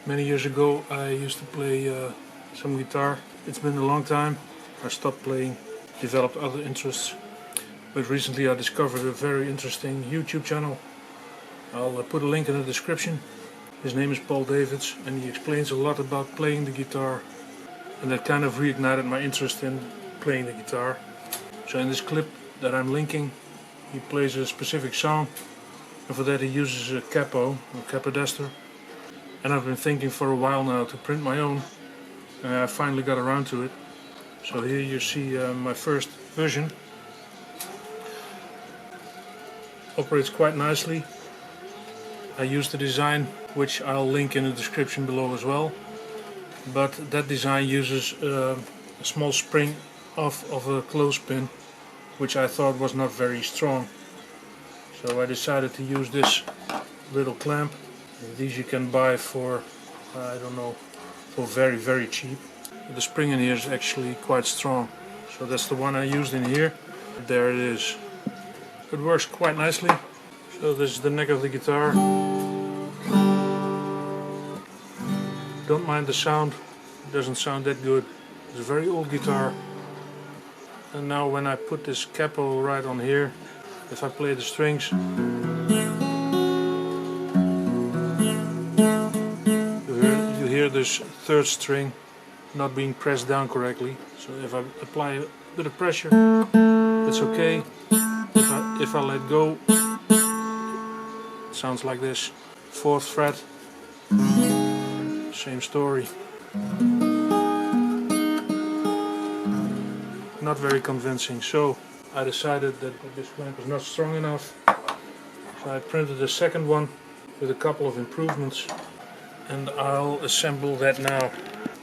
Many years ago I used to play some guitar. It's been a long time. I stopped playing, developed other interests. But recently I discovered a very interesting YouTube channel. I'll put a link in the description. His name is Paul Davids and he explains a lot about playing the guitar. And that kind of reignited my interest in playing the guitar. So in this clip that I'm linking, he plays a specific song. And for that he uses a capo, or Capodastre. And I've been thinking for a while now to print my own. And I finally got around to it. So here you see my first version. Operates quite nicely. I used the design, which I'll link in the description below as well. But that design uses a small spring of a clothespin, which I thought was not very strong. So I decided to use this little clamp. These you can buy for, I don't know, for very cheap. The spring in here is actually quite strong. So that's the one I used in here. There it is. It works quite nicely. So this is the neck of the guitar. Don't mind the sound. It doesn't sound that good. It's a very old guitar. And now when I put this capo right on here, if I play the strings, you hear this third string not being pressed down correctly. So if I apply a bit of pressure, it's okay. If I let go, it sounds like this. 4th fret, same story. Not very convincing, so I decided that this clamp is not strong enough. So I printed a second one with a couple of improvements and I'll assemble that now.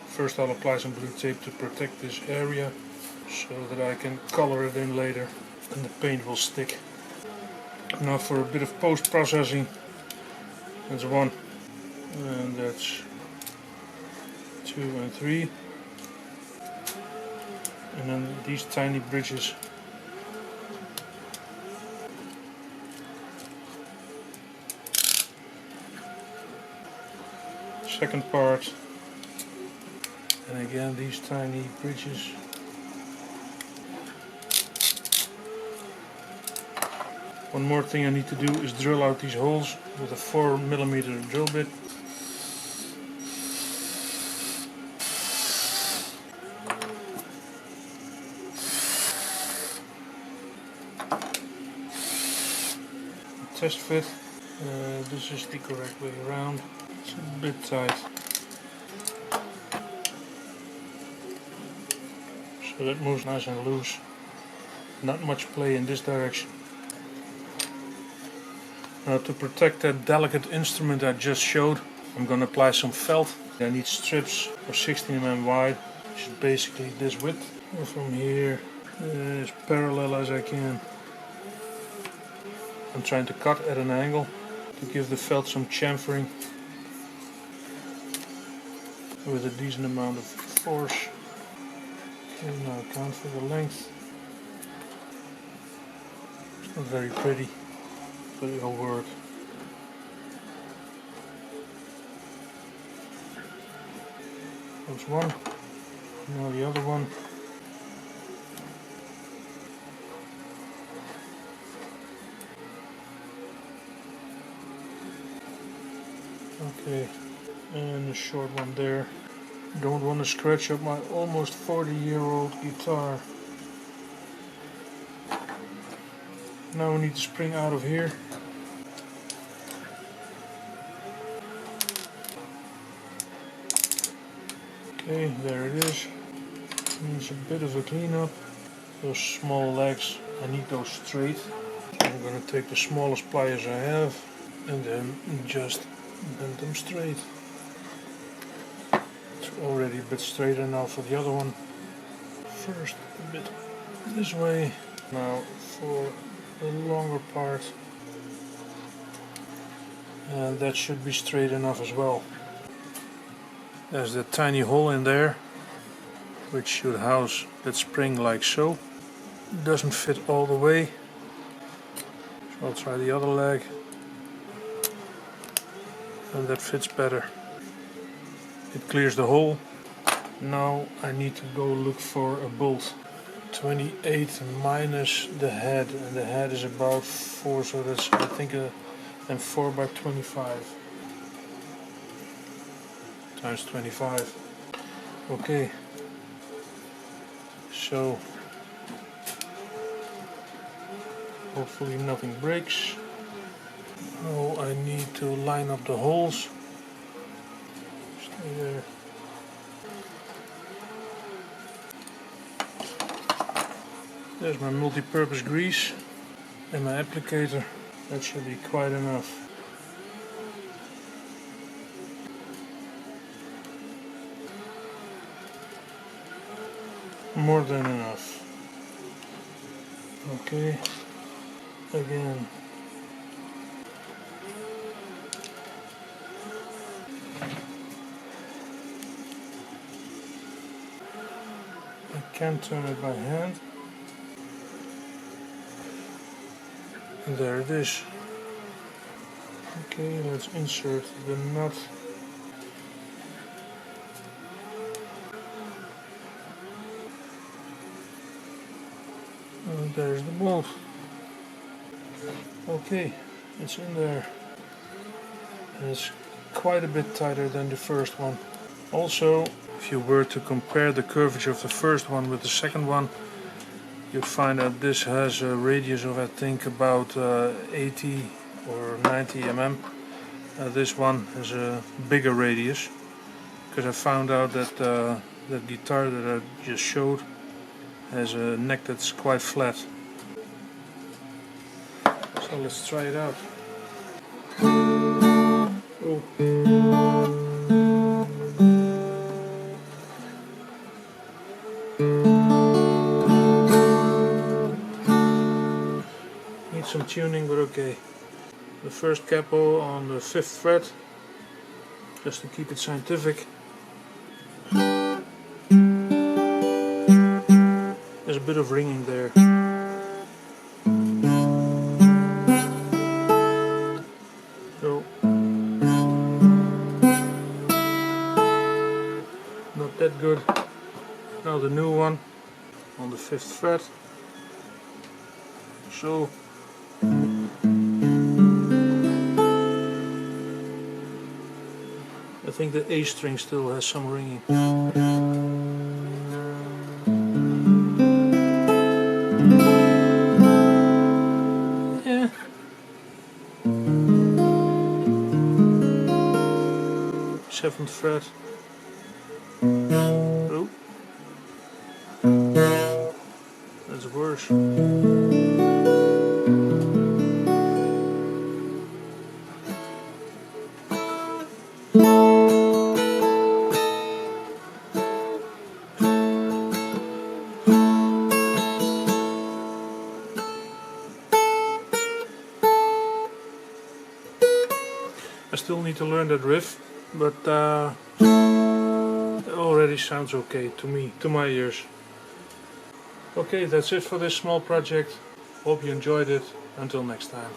First I'll apply some blue tape to protect this area so that I can color it in later and the paint will stick. Now for a bit of post-processing. That's 1 and that's 2 and 3. And then these tiny bridges. Second part. And again these tiny bridges. One more thing I need to do is drill out these holes with a 4mm drill bit. Test fit. This is the correct way around. It's a bit tight. So that moves nice and loose. Not much play in this direction. Now to protect that delicate instrument I just showed, I'm going to apply some felt. I need strips of 16 mm wide, which is basically this width. And from here as parallel as I can. I'm trying to cut at an angle to give the felt some chamfering with a decent amount of force. Okay, now count for the length. It's not very pretty, but it'll work. That's one. Now the other one. Okay, and a short one there. Don't want to scratch up my almost 40-year-old guitar. Now we need the spring out of here. Okay, there it is. Needs a bit of a cleanup. Those small legs, I need those straight. I'm going to take the smallest pliers I have and then just bend them straight. It's already a bit straighter now for the other one. First a bit this way. Now for the longer part. And that should be straight enough as well. There's that tiny hole in there, which should house that spring like so. It doesn't fit all the way. So I'll try the other leg. And that fits better. It clears the hole. Now I need to go look for a bolt. 28 minus the head, and the head is about 4, so that's I think and 4 by 25 times 25. Okay, so hopefully nothing breaks. Now I need to line up the holes. Stay there. There's my multi-purpose grease and my applicator. That should be quite enough. More than enough. Okay, again. I can turn it by hand. And there it is. Okay, let's insert the nut. And there's the bolt. Okay, it's in there. And it's quite a bit tighter than the first one. Also, if you were to compare the curvature of the first one with the second one, you'd find that this has a radius of I think about 80 or 90 mm. This one has a bigger radius, because I found out that the guitar that I just showed has a neck that's quite flat. So let's try it out. Oh. Needs some tuning, but okay. The first capo on the 5th fret, just to keep it scientific. There's a bit of ringing there. So, not that good. Now the new one on the 5th fret. So, I think the A string still has some ringing. Yeah. 7th fret. Oh. That's worse. I still need to learn that riff, but it already sounds okay to me, to my ears. Okay, that's it for this small project. Hope you enjoyed it. Until next time.